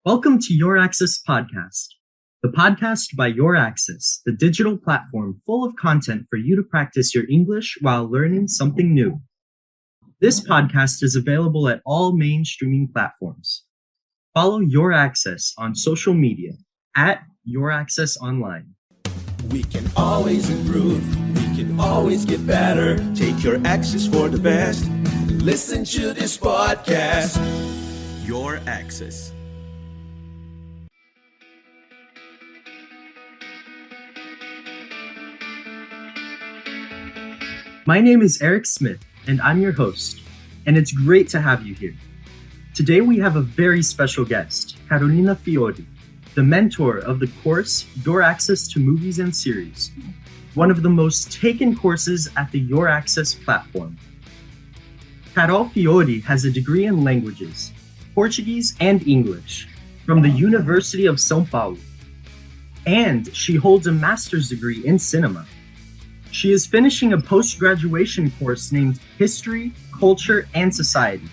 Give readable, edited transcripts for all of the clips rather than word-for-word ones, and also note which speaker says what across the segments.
Speaker 1: Welcome to YourAccess Podcast, the podcast by YourAccess, the digital platform full of content for you to practice your English while learning something new. This podcast is available at all main streaming platforms. Follow YourAccess on social media at YourAccess Online.
Speaker 2: We can always improve. We can always get better. Take your access for the best. Listen to this podcast. YourAccess.
Speaker 1: My name is Eric Smith, and I'm your host, and it's great to have you here. Today we have a very special guest, Carol Fiori, the mentor of the course YourAccess to Movies and Series, one of the most taken courses at the YourAccess platform. Carol Fiori has a degree in languages, Portuguese and English, from the University of São Paulo, and she holds a master's degree in cinema. She is finishing a post-graduation course named History, Culture, and Society.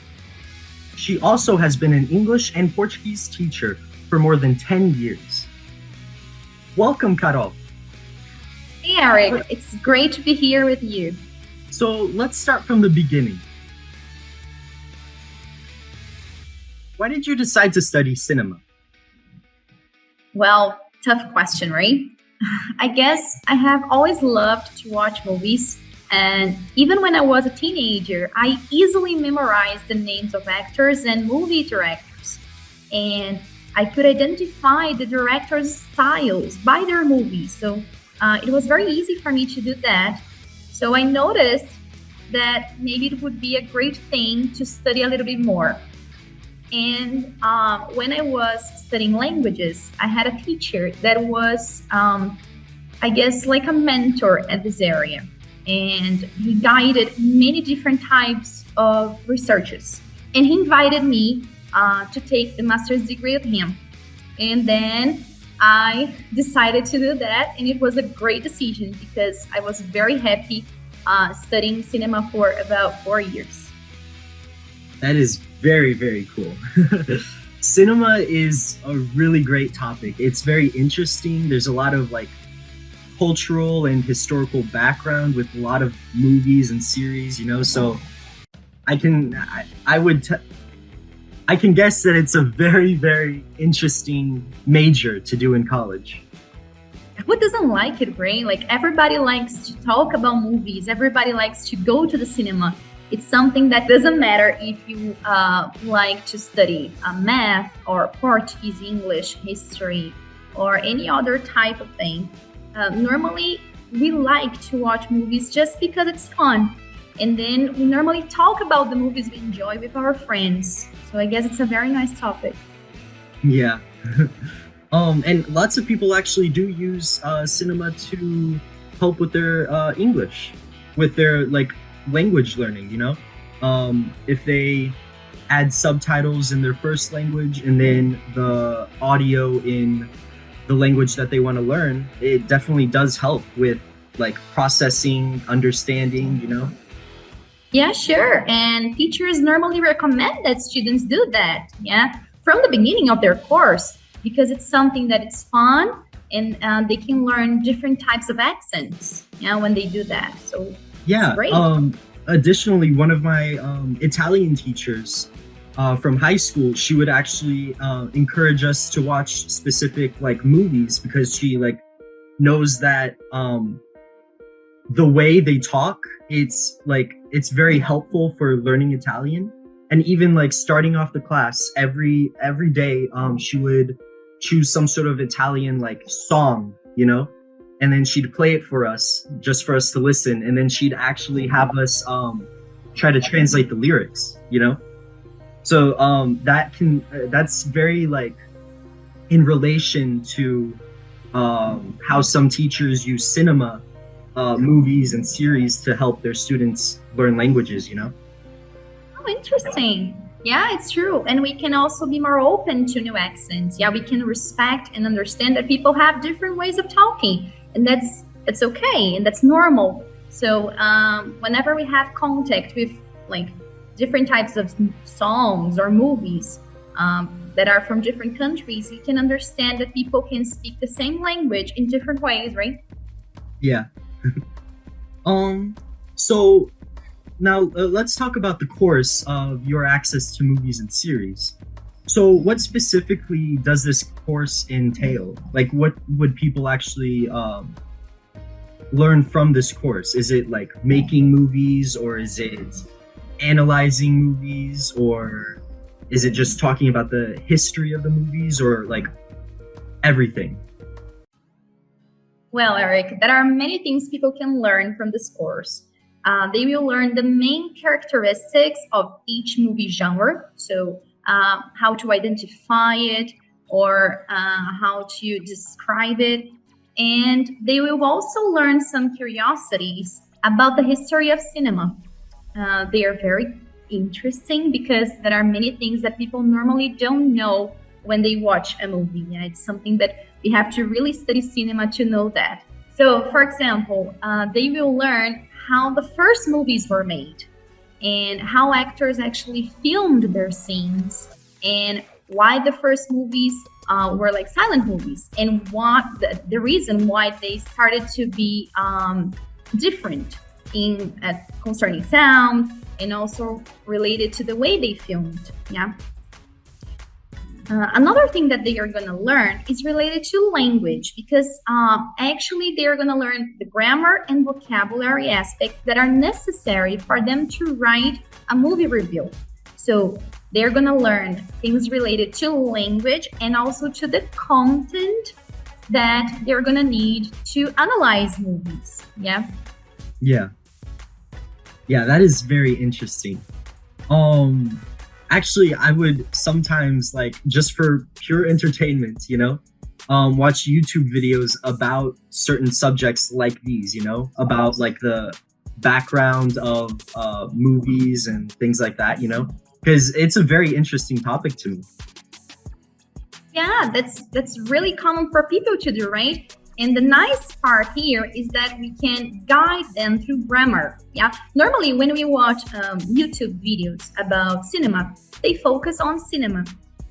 Speaker 1: She also has been an English and Portuguese teacher for more than 10 years. Welcome, Carol.
Speaker 3: Hey, Eric. It's great to be here with you.
Speaker 1: So let's start from the beginning. Why did you decide to study cinema?
Speaker 3: Well, tough question, right? I guess I have always loved to watch movies, and even when I was a teenager, I easily memorized the names of actors and movie directors, and I could identify the directors' styles by their movies, so it was very easy for me to do that. So I noticed that maybe it would be a great thing to study a little bit more. And when I was studying languages, I had a teacher that was, I guess, like a mentor at this area. And he guided many different types of researches. And he invited me to take the master's degree with him. And then I decided to do that. And it was a great decision because I was very happy studying cinema for about 4 years.
Speaker 1: That is very, very cool. Cinema is a really great topic. It's very interesting. There's a lot of cultural and historical background with a lot of movies and series, so I can guess that it's a very, very interesting major to do in college.
Speaker 3: Who doesn't like it, right? Everybody likes to talk about movies. Everybody likes to go to the cinema. It's something that doesn't matter if you like to study math or Portuguese, English, history, or any other type of thing. Normally, we like to watch movies just because it's fun. And then we normally talk about the movies we enjoy with our friends. So I guess it's a very nice topic.
Speaker 1: Yeah. And lots of people actually do use cinema to help with their English, with their language learning, if they add subtitles in their first language and then the audio in the language that they want to learn, it definitely does help with processing, understanding,
Speaker 3: Yeah, sure. And teachers normally recommend that students do that, from the beginning of their course, because it's something that it's fun and they can learn different types of accents, when they do that. So
Speaker 1: yeah. Additionally, one of my Italian teachers from high school, she would actually encourage us to watch specific movies because she knows that the way they talk, it's very helpful for learning Italian. And even starting off the class every day, she would choose some sort of Italian song, and then she'd play it for us, just for us to listen. And then she'd actually have us try to translate the lyrics, So that's very in relation to how some teachers use cinema, movies and series to help their students learn languages,
Speaker 3: Oh, interesting. Yeah, it's true. And we can also be more open to new accents. Yeah, we can respect and understand that people have different ways of talking. And that's okay, and that's normal. So whenever we have contact with different types of songs or movies, that are from different countries, you can understand that people can speak the same language in different ways, right?
Speaker 1: Yeah. So now let's talk about the course of your access to movies and series. So what specifically does this course entail? Like, what would people actually learn from this course? Is it like making movies, or is it analyzing movies, or is it just talking about the history of the movies, or like everything?
Speaker 3: Well, Eric, there are many things people can learn from this course. They will learn the main characteristics of each movie genre. So how to identify it, or how to describe it. And they will also learn some curiosities about the history of cinema. They are very interesting because there are many things that people normally don't know when they watch a movie. Yeah, it's something that we have to really study cinema to know that. So, for example, they will learn how the first movies were made and how actors actually filmed their scenes, and why the first movies were like silent movies, and what the reason why they started to be different in concerning sound, and also related to the way they filmed. Yeah. Another thing that they are going to learn is related to language, because actually they are going to learn the grammar and vocabulary aspects that are necessary for them to write a movie review. So they're going to learn things related to language and also to the content that they're going to need to analyze movies. Yeah.
Speaker 1: Yeah, that is very interesting. Actually, I would sometimes, like, just for pure entertainment, watch YouTube videos about certain subjects like these, about like the background of movies and things like that, because it's a very interesting topic to me.
Speaker 3: Yeah, that's really common for people to do, right? And the nice part here is that we can guide them through grammar. Yeah. Normally, when we watch YouTube videos about cinema, they focus on cinema.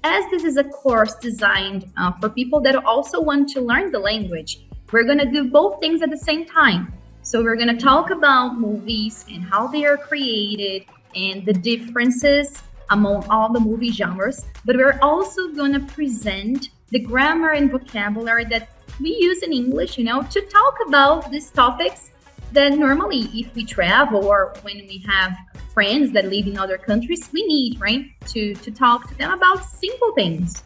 Speaker 3: As this is a course designed for people that also want to learn the language, we're going to do both things at the same time. So we're going to talk about movies and how they are created and the differences among all the movie genres. But we're also going to present the grammar and vocabulary that we use in English, to talk about these topics that normally, if we travel or when we have friends that live in other countries, we need, right? To talk to them about simple things.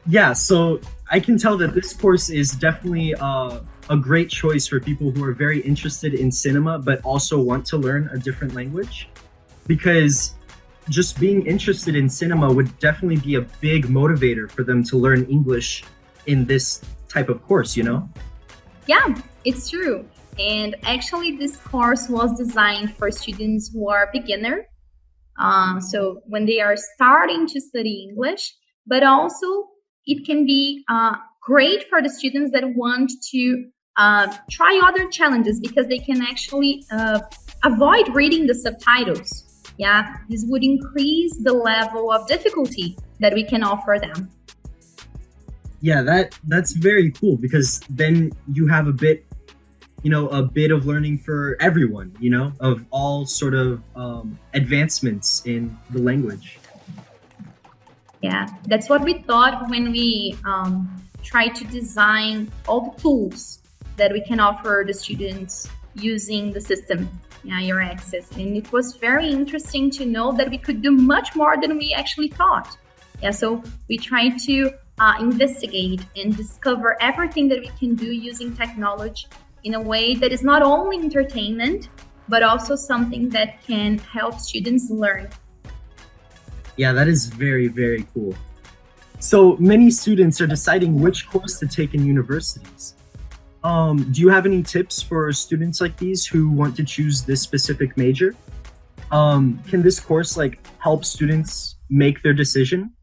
Speaker 1: Yeah, so I can tell that this course is definitely a great choice for people who are very interested in cinema, but also want to learn a different language. Because just being interested in cinema would definitely be a big motivator for them to learn English in this type of course,
Speaker 3: Yeah, it's true. And actually, this course was designed for students who are beginner. So when they are starting to study English, but also it can be great for the students that want to try other challenges, because they can actually avoid reading the subtitles. Yeah, this would increase the level of difficulty that we can offer them.
Speaker 1: Yeah, that's very cool, because then you have a bit of learning for everyone, of all sort of advancements in the language.
Speaker 3: Yeah, that's what we thought when we tried to design all the tools that we can offer the students using the system, YourAccess. And it was very interesting to know that we could do much more than we actually thought. Yeah, so we tried to investigate and discover everything that we can do using technology in a way that is not only entertainment, but also something that can help students learn.
Speaker 1: Yeah, that is very, very cool. So many students are deciding which course to take in universities. Do you have any tips for students like these who want to choose this specific major? Can this course help students make their decision?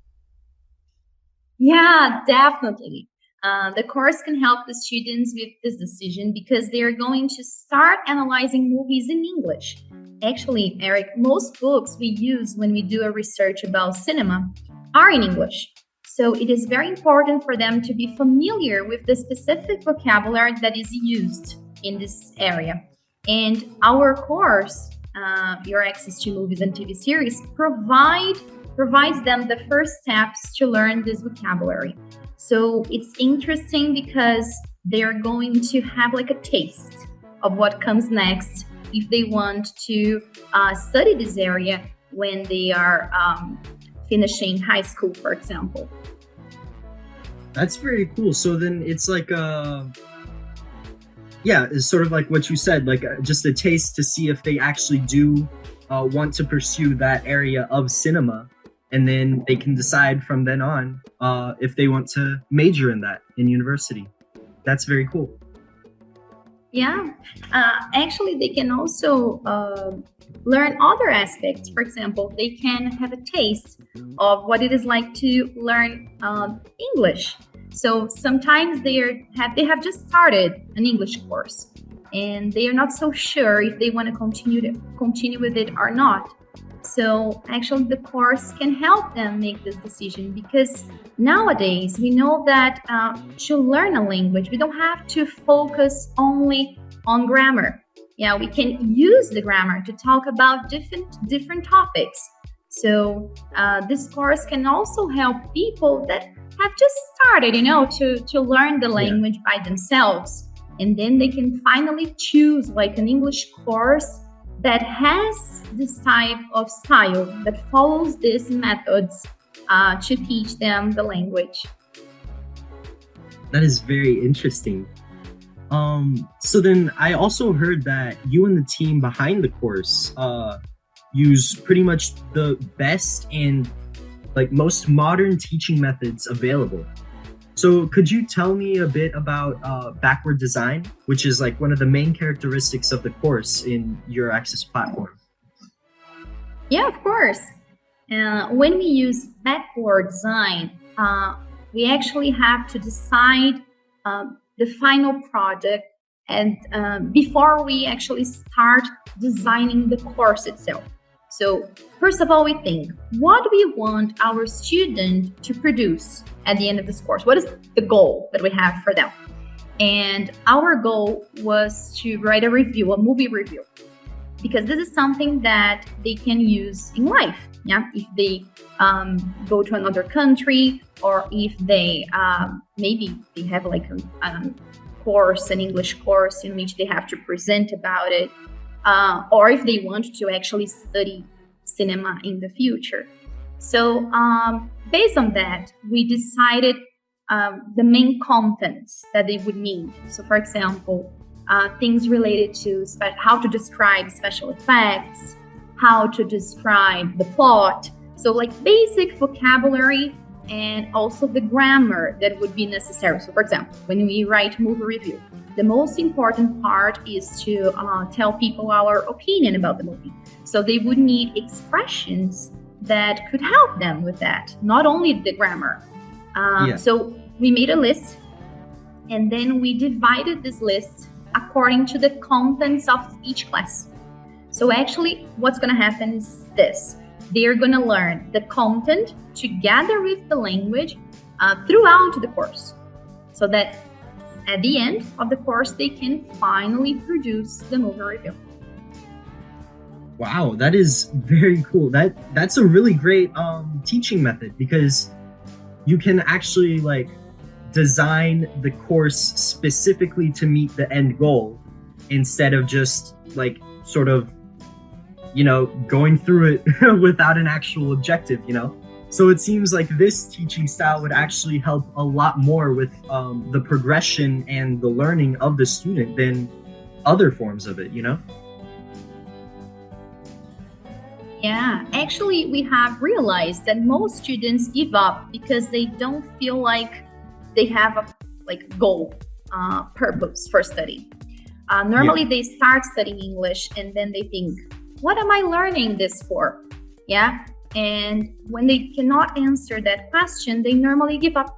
Speaker 3: Yeah, definitely. The course can help the students with this decision because they are going to start analyzing movies in English. Actually, Eric, most books we use when we do a research about cinema are in English. So it is very important for them to be familiar with the specific vocabulary that is used in this area. And our course, YourAccess to Movies and TV Series, provides them the first steps to learn this vocabulary. So it's interesting because they're going to have like a taste of what comes next if they want to study this area when they are finishing high school, for example.
Speaker 1: That's very cool. So then it's like it's sort of like what you said, like just a taste to see if they actually do want to pursue that area of cinema, and then they can decide from then on if they want to major in that in university. That's very cool.
Speaker 3: Yeah, actually, they can also learn other aspects. For example, they can have a taste of what it is like to learn English. So sometimes they have just started an English course, and they are not so sure if they want to continue with it or not. So actually, the course can help them make this decision, because nowadays we know that to learn a language, we don't have to focus only on grammar. Yeah, we can use the grammar to talk about different topics. So this course can also help people that have just started, to learn the language by themselves, and then they can finally choose like an English course that has this type of style, that follows these methods to teach them the language.
Speaker 1: That is very interesting. So then I also heard that you and the team behind the course use pretty much the best and like most modern teaching methods available. So could you tell me a bit about backward design, which is like one of the main characteristics of the course in YourAccess platform?
Speaker 3: Yeah, of course. When we use backward design, we actually have to decide the final project and before we actually start designing the course itself. So first of all, we think, what do we want our student to produce at the end of this course? What is the goal that we have for them? And our goal was to write a review, a movie review, because this is something that they can use in life. Yeah, if they go to another country, or if they maybe they have like a course, an English course in which they have to present about it. Or if they want to actually study cinema in the future. So based on that, we decided the main contents that they would need. So for example, things related to how to describe special effects, how to describe the plot. So like basic vocabulary and also the grammar that would be necessary. So for example, when we write movie review, the most important part is to tell people our opinion about the movie. So they would need expressions that could help them with that, not only the grammar. So we made a list, and then we divided this list according to the contents of each class. So actually, what's going to happen is this. They're going to learn the content together with the language throughout the course, so that at the end of the course, they can finally produce the movie review.
Speaker 1: Wow, that is very cool. That's a really great teaching method, because you can actually like design the course specifically to meet the end goal, instead of just like sort of going through it without an actual objective. So it seems like this teaching style would actually help a lot more with the progression and the learning of the student than other forms of it,
Speaker 3: Yeah, actually, we have realized that most students give up because they don't feel like they have a goal, purpose for study. Normally, they start studying English and then they think, what am I learning this for? Yeah. And when they cannot answer that question, they normally give up.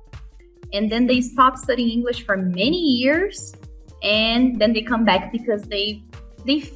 Speaker 3: And then they stop studying English for many years, and then they come back because they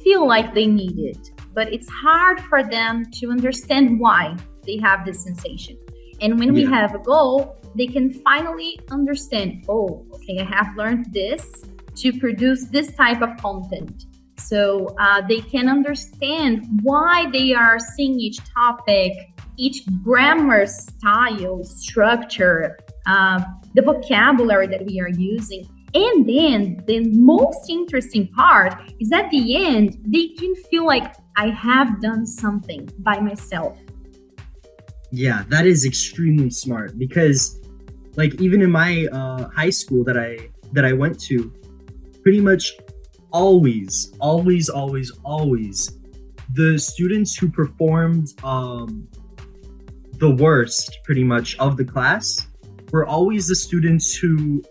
Speaker 3: feel like they need it. But it's hard for them to understand why they have this sensation. And when we
Speaker 1: Yeah.
Speaker 3: have a goal, they can finally understand, oh, okay, I have learned this to produce this type of content. So they can understand why they are seeing each topic, each grammar style, structure, the vocabulary that we are using. And then the most interesting part is at the end, they can feel like I have done something by myself.
Speaker 1: Yeah, that is extremely smart because, like, even in my high school that I went to, pretty much always, the students who performed the worst, pretty much, of the class were always the students who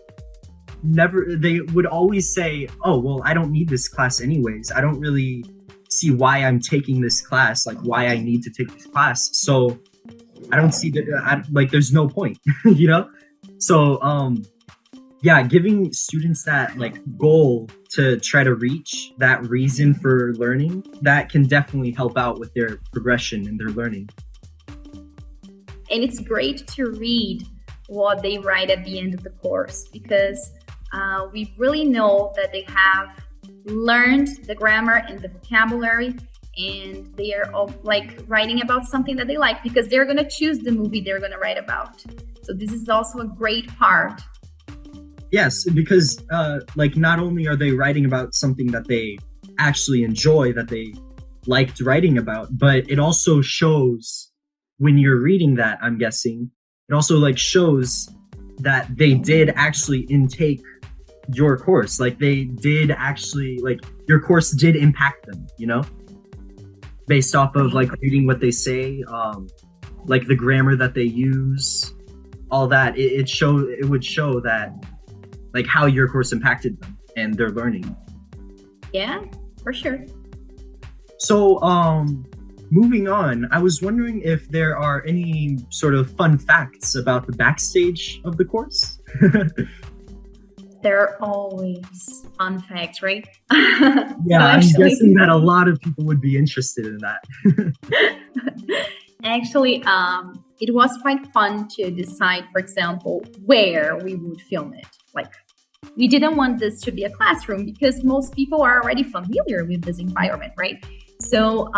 Speaker 1: they would always say, oh, well, I don't need this class anyways. I don't really see why I'm taking this class, like why I need to take this class. So I don't see that, like, there's no point, you know? So, yeah, giving students that, like, goal to try to reach that reason for learning, that can definitely help out with their progression and their learning.
Speaker 3: And it's great to read what they write at the end of the course because we really know that they have learned the grammar and the vocabulary, and they are all, like, writing about something that they like because they're going to choose the movie they're going to write about. So this is also a great part.
Speaker 1: Yes, because like, not only are they writing about something that they actually enjoy, that they liked writing about, but it also shows when you're reading that, I'm guessing, it also, like, shows that they did actually intake your course. Like, they did actually, like, your course did impact them, you know? Based off of, like, reading what they say, like the grammar that they use, all that. It would show that, like, how your course impacted them and their learning.
Speaker 3: Yeah, for sure.
Speaker 1: So, moving on, I was wondering if there are any sort of fun facts about the backstage of the course.
Speaker 3: There are always fun facts, right?
Speaker 1: Yeah, I'm guessing that a lot of people would be interested in that.
Speaker 3: Actually, it was quite fun to decide, for example, where we would film it. Like, we didn't want this to be a classroom because most people are already familiar with this environment, right? So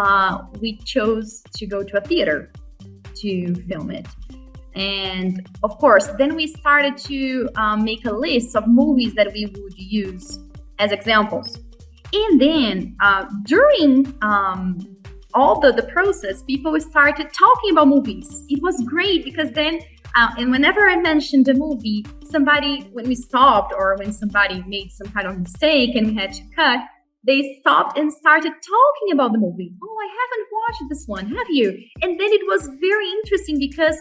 Speaker 3: we chose to go to a theater to film it. And of course, then we started to make a list of movies that we would use as examples. And then during all the process, people started talking about movies. It was great because then, and whenever I mentioned a movie, when we stopped or when somebody made some kind of mistake and we had to cut, they stopped and started talking about the movie. Oh, I haven't watched this one, have you? And then it was very interesting because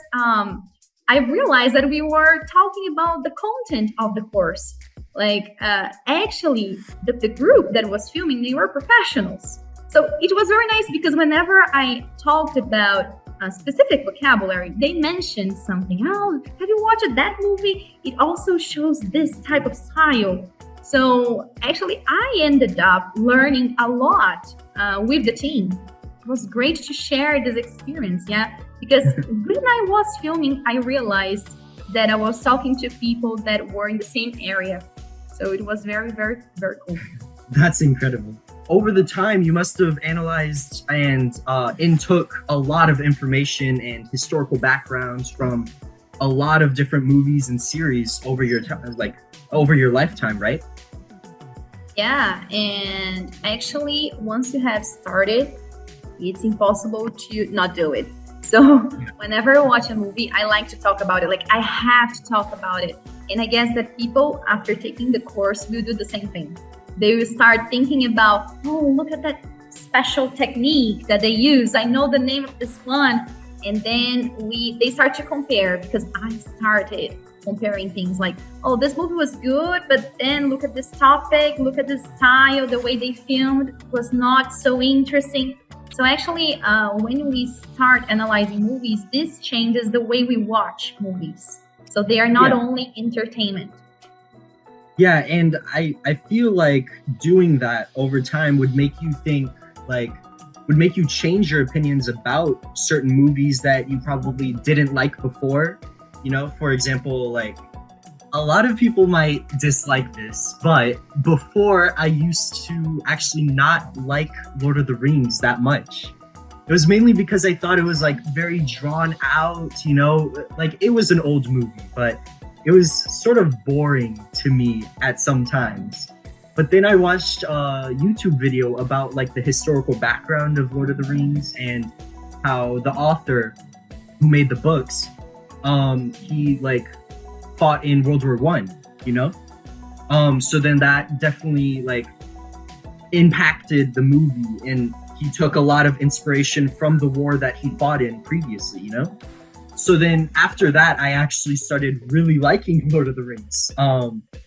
Speaker 3: I realized that we were talking about the content of the course. Like, actually, the group that was filming, they were professionals. So it was very nice because whenever I talked about a specific vocabulary, they mentioned something. Oh, have you watched that movie? It also shows this type of style. So actually, I ended up learning a lot with the team. It was great to share this experience, yeah? Because when I was filming, I realized that I was talking to people that were in the same area. So it was very, very, very cool.
Speaker 1: That's incredible. Over the time, you must have analyzed and intook a lot of information and historical backgrounds from a lot of different movies and series over your lifetime, right?
Speaker 3: Yeah, and actually, once you have started, it's impossible to not do it. So whenever I watch a movie, I like to talk about it. Like, I have to talk about it. And I guess that people, after taking the course, will do the same thing. They will start thinking about, oh, look at that special technique that they use. I know the name of this one. And then they start to compare because I started comparing things like, oh, this movie was good, but then look at this topic, look at this style, the way they filmed was not so interesting. So actually, when we start analyzing movies, this changes the way we watch movies. So they are not only entertainment.
Speaker 1: Yeah, and I feel like doing that over time would make you think, like, would make you change your opinions about certain movies that you probably didn't like before. You know, for example, like a lot of people might dislike this, but before I used to actually not like Lord of the Rings that much. It was mainly because I thought it was like very drawn out, you know, like it was an old movie, but it was sort of boring to me at some times. But then I watched a YouTube video about like the historical background of Lord of the Rings and how the author who made the books, he like fought in World War I, you know? So then that definitely like impacted the movie, and he took a lot of inspiration from the war that he fought in previously, you know? So then after that, I actually started really liking Lord of the Rings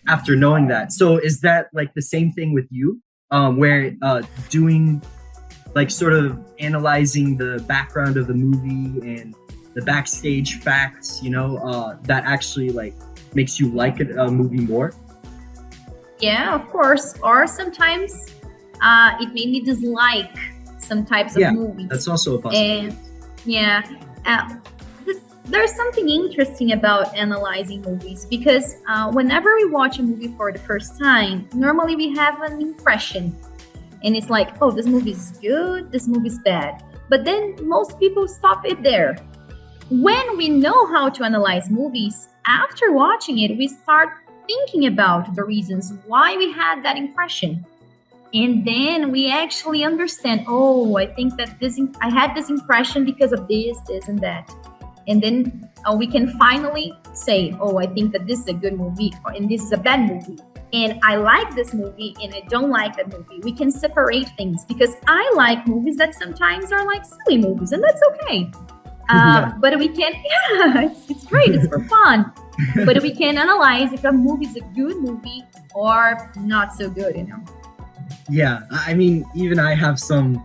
Speaker 1: after knowing that. So is that like the same thing with you, where doing like sort of analyzing the background of the movie and the backstage facts, you know, that actually like makes you like a movie more?
Speaker 3: Yeah, of course. Or sometimes it made me dislike some types of movies.
Speaker 1: That's also a possibility.
Speaker 3: And yeah, there's something interesting about analyzing movies, because whenever we watch a movie for the first time, normally we have an impression. And it's like, oh, this movie is good, this movie is bad. But then most people stop it there. When we know how to analyze movies, after watching it, we start thinking about the reasons why we had that impression. And then we actually understand, oh, I think that I had this impression because of this, and that. And then we can finally say, oh, I think that this is a good movie, and this is a bad movie. And I like this movie and I don't like that movie. We can separate things, because I like movies that sometimes are like silly movies, and that's okay. But we can, it's great, it's for fun. But we can analyze if a movie is a good movie or not so good, you know?
Speaker 1: Yeah, I mean, even I have some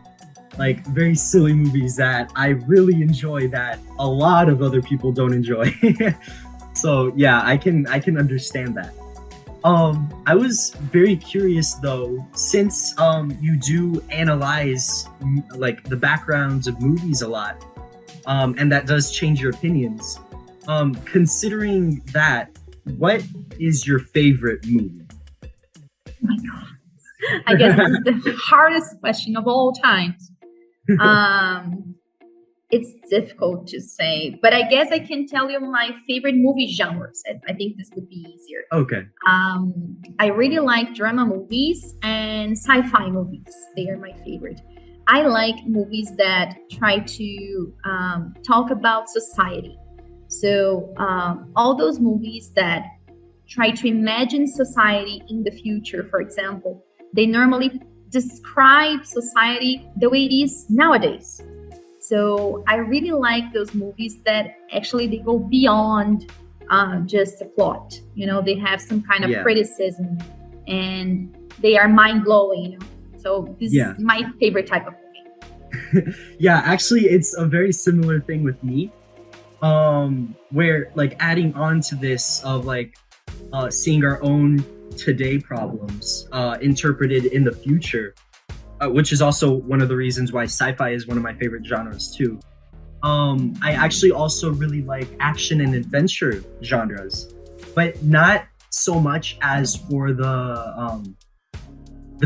Speaker 1: like very silly movies that I really enjoy that a lot of other people don't enjoy. So yeah, I can understand that. I was very curious though, since you do analyze like the backgrounds of movies a lot, and that does change your opinions. Considering that, what is your favorite movie?
Speaker 3: Oh my God. I guess this is the hardest question of all times. It's difficult to say, but I guess I can tell you my favorite movie genres. I think this would be easier.
Speaker 1: Okay.
Speaker 3: I really like drama movies and sci-fi movies. They are my favorite. I like movies that try to talk about society. So all those movies that try to imagine society in the future, for example, they normally describe society the way it is nowadays. So I really like those movies that actually they go beyond just a plot. You know, they have some kind of criticism and they are mind-blowing, you know. So this is my favorite type of movie.
Speaker 1: Yeah, actually, it's a very similar thing with me. Where like adding on to this of like seeing our own today problems interpreted in the future, which is also one of the reasons why sci-fi is one of my favorite genres too. I actually also really like action and adventure genres, but not so much as for the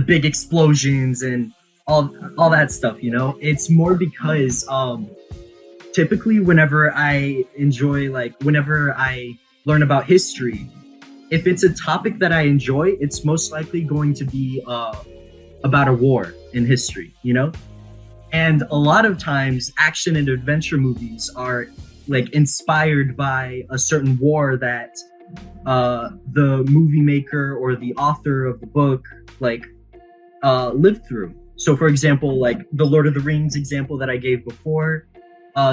Speaker 1: big explosions and all that stuff, you know. It's more because typically whenever I learn about history, if it's a topic that I enjoy, it's most likely going to be about a war in history, you know? And a lot of times action and adventure movies are like inspired by a certain war that the movie maker or the author of the book like lived through. So for example, like the Lord of the Rings example that I gave before,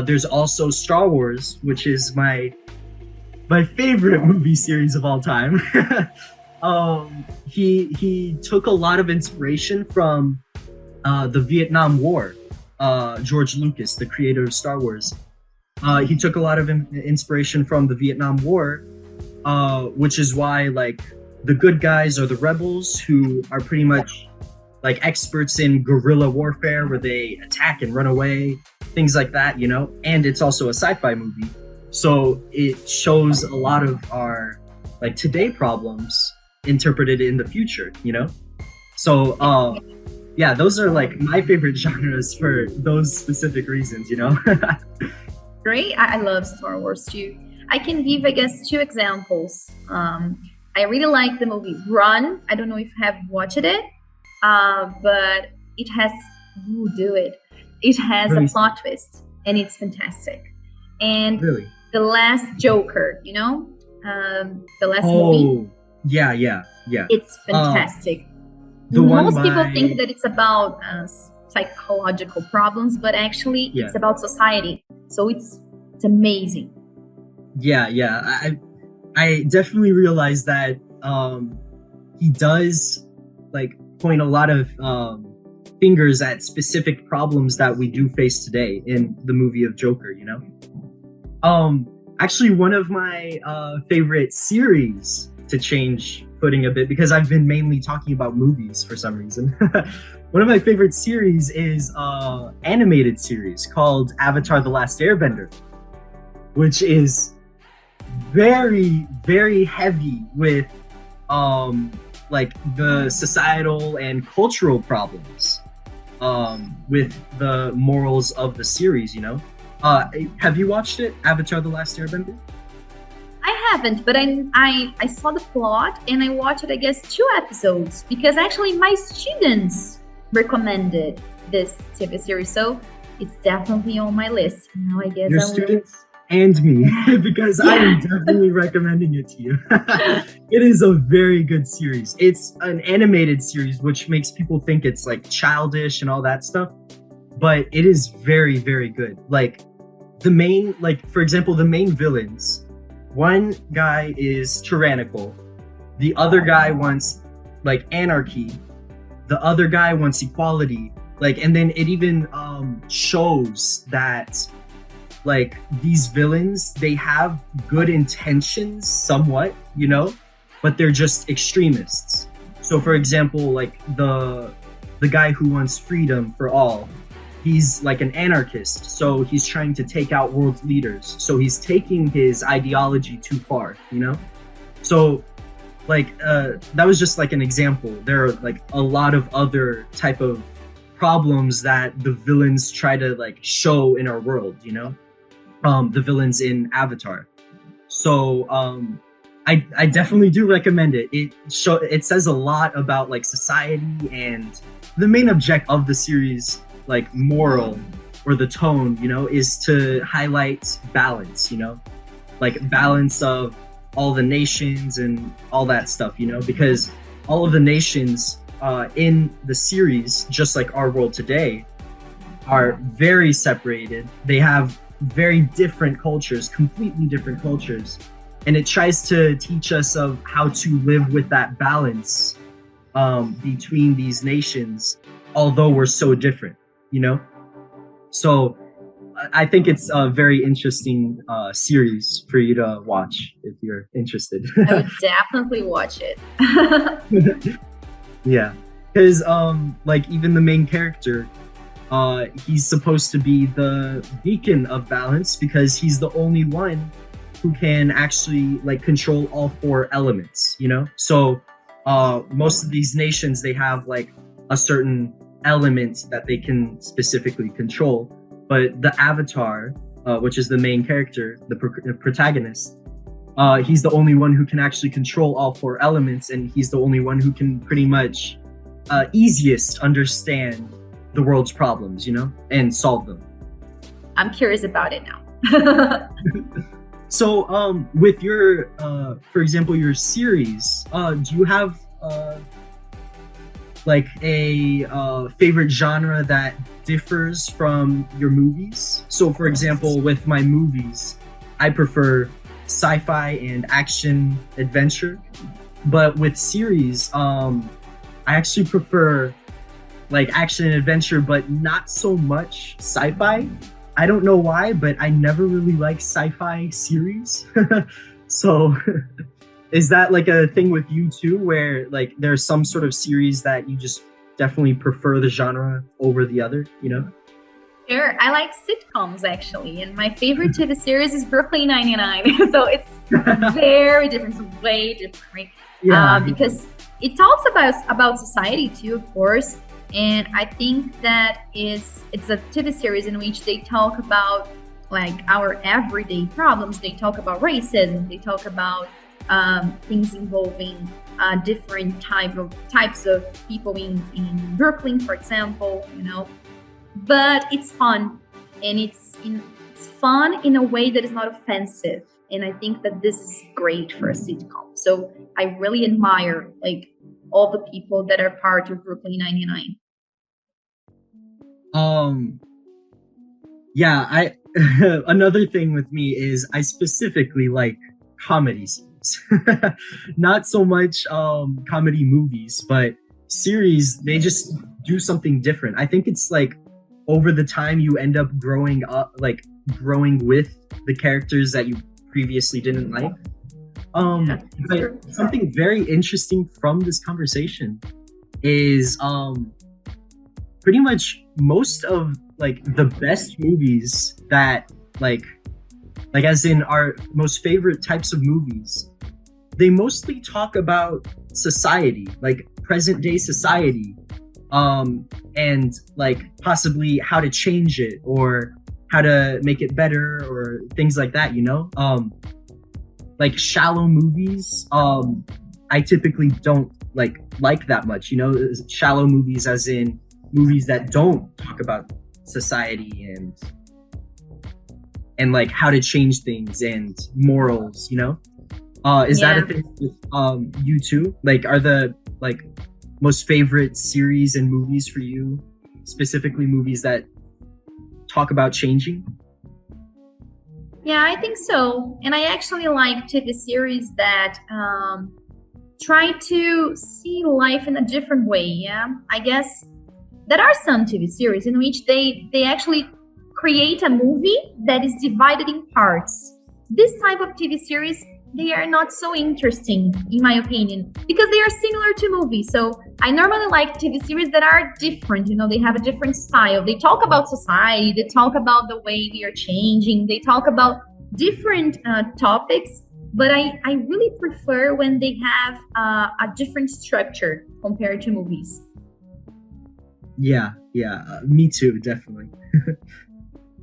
Speaker 1: there's also Star Wars, which is my favorite movie series of all time. He took a lot of inspiration from the Vietnam War. George Lucas, the creator of Star Wars, he took a lot of inspiration from the Vietnam War, which is why like the good guys are the rebels who are pretty much like experts in guerrilla warfare where they attack and run away, things like that, you know? And it's also a sci-fi movie. So it shows a lot of our like today problems interpreted in the future, you know? So yeah, those are like my favorite genres for those specific reasons, you know?
Speaker 3: Great. I love Star Wars too. I can give, I guess, 2 examples. I really like the movie Run. I don't know if you have watched it, but it has, it has a plot twist and it's fantastic. And
Speaker 1: Really?
Speaker 3: The Last Joker, you know, the last movie.
Speaker 1: Yeah.
Speaker 3: It's fantastic.
Speaker 1: The one
Speaker 3: Most people
Speaker 1: by-
Speaker 3: think that it's about psychological problems, but actually
Speaker 1: Yeah.
Speaker 3: it's about society. So it's amazing.
Speaker 1: Yeah. I definitely realize that he does like point a lot of fingers at specific problems that we do face today in the movie of Joker, you know? Actually, one of my favorite series, to change footing a bit, because I've been mainly talking about movies for some reason. One of my favorite series is animated series called Avatar: The Last Airbender, which is very, very heavy with like the societal and cultural problems with the morals of the series, you know? Have you watched it, Avatar: The Last Airbender?
Speaker 3: I haven't, but I saw the plot and I watched, I guess, 2 episodes because actually my students recommended this TV series, so it's definitely on my list. Now I guess
Speaker 1: Your
Speaker 3: I will.
Speaker 1: students and me, because I am definitely recommending it to you. It is a very good series. It's an animated series, which makes people think it's like childish and all that stuff, but it is very, very good. Like the main, like for example, the main villains, one guy is tyrannical, the other guy wants like anarchy, the other guy wants equality, like, and then it even shows that like these villains, they have good intentions somewhat, you know, but they're just extremists. So for example, like the guy who wants freedom for all, he's like an anarchist, so he's trying to take out world leaders, so he's taking his ideology too far, you know? So like that was just like an example. There are like a lot of other type of problems that the villains try to like show in our world, you know? The villains in Avatar. So I definitely do recommend it. It says a lot about like society, and the main object of the series, like moral or the tone, you know, is to highlight balance, you know, like balance of all the nations and all that stuff, you know, because all of the nations in the series, just like our world today, are very separated. They have very different cultures, completely different cultures, and it tries to teach us of how to live with that balance between these nations, although we're so different, you know? So I think it's a very interesting series for you to watch if you're interested.
Speaker 3: I would definitely watch it.
Speaker 1: Yeah, because like even the main character, he's supposed to be the beacon of balance because he's the only one who can actually like control all 4 elements, you know? So most of these nations, they have like a certain element that they can specifically control, but the Avatar, which is the main character, the protagonist, he's the only one who can actually control all 4 elements, and he's the only one who can pretty much easiest understand the world's problems, you know, and solve them.
Speaker 3: I'm curious about it now.
Speaker 1: So with your for example, your series, do you have like a favorite genre that differs from your movies? So for example, with my movies, I prefer sci-fi and action adventure, but with series, I actually prefer like action and adventure, but not so much sci-fi. I don't know why, but I never really liked sci-fi series. So is that like a thing with you too, where like there's some sort of series that you just definitely prefer the genre over the other, you know?
Speaker 3: Sure, I like sitcoms actually, and my favorite TV series is Brooklyn 99. So it's very different, it's way different, because it talks about society too, of course. And I think that it's a TV series in which they talk about like our everyday problems. They talk about racism. They talk about things involving different types of people in Brooklyn, for example. You know, but it's fun, and it's fun in a way that is not offensive. And I think that this is great for a sitcom. So I really admire like all the people that are part of Brooklyn 99.
Speaker 1: I another thing with me is I specifically like comedy series. Not so much comedy movies, but series, they just do something different. I think it's like over the time you end up growing with the characters that you previously didn't like. But something very interesting from this conversation is pretty much most of like the best movies that like as in our most favorite types of movies, they mostly talk about society, like present day society, and like possibly how to change it or how to make it better or things like that, you know? Like shallow movies, I typically don't like that much, you know? Shallow movies as in movies that don't talk about society and like how to change things and morals, you know? Is that a thing with you too? Like, are the like most favorite series and movies for you specifically movies that talk about changing?
Speaker 3: Yeah, I think so. And I actually like TV series that try to see life in a different way. Yeah, I guess there are some TV series in which they actually create a movie that is divided in parts. This type of TV series, they are not so interesting, in my opinion, because they are similar to movies. So I normally like TV series that are different. You know, they have a different style. They talk about society. They talk about the way we are changing. They talk about different topics. But I really prefer when they have a different structure compared to movies.
Speaker 1: Yeah, me too, definitely.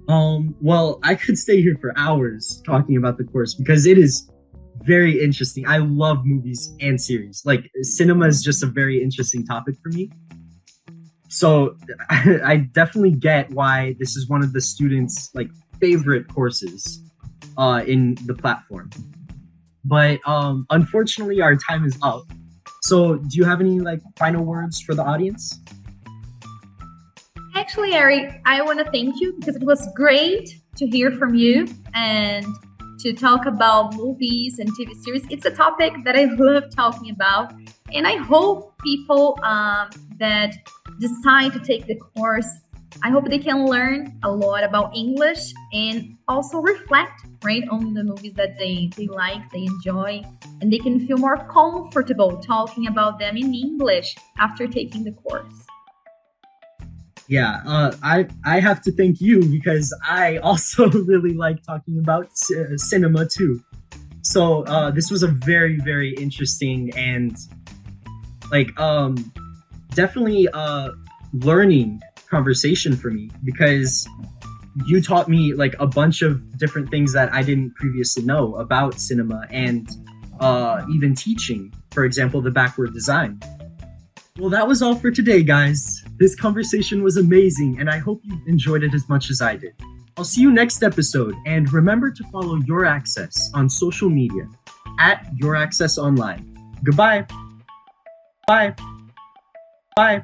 Speaker 1: Well, I could stay here for hours talking about the course because it is very interesting. I love movies and series. Like, cinema is just a very interesting topic for me. So I definitely get why this is one of the students' like favorite courses in the platform. But unfortunately, our time is up. So do you have any like final words for the audience?
Speaker 3: Actually, Eric, I want to thank you because it was great to hear from you and to talk about movies and TV series. It's a topic that I love talking about. And I hope people that decide to take the course, I hope they can learn a lot about English and also reflect, right, on the movies that they like, they enjoy, and they can feel more comfortable talking about them in English after taking the course.
Speaker 1: Yeah, I have to thank you because I also really like talking about cinema too. So this was a very, very interesting and like definitely learning conversation for me because you taught me like a bunch of different things that I didn't previously know about cinema and even teaching, for example, the backward design. Well, that was all for today, guys. This conversation was amazing, and I hope you enjoyed it as much as I did. I'll see you next episode, and remember to follow YourAccess on social media at YourAccess Online. Goodbye. Bye. Bye.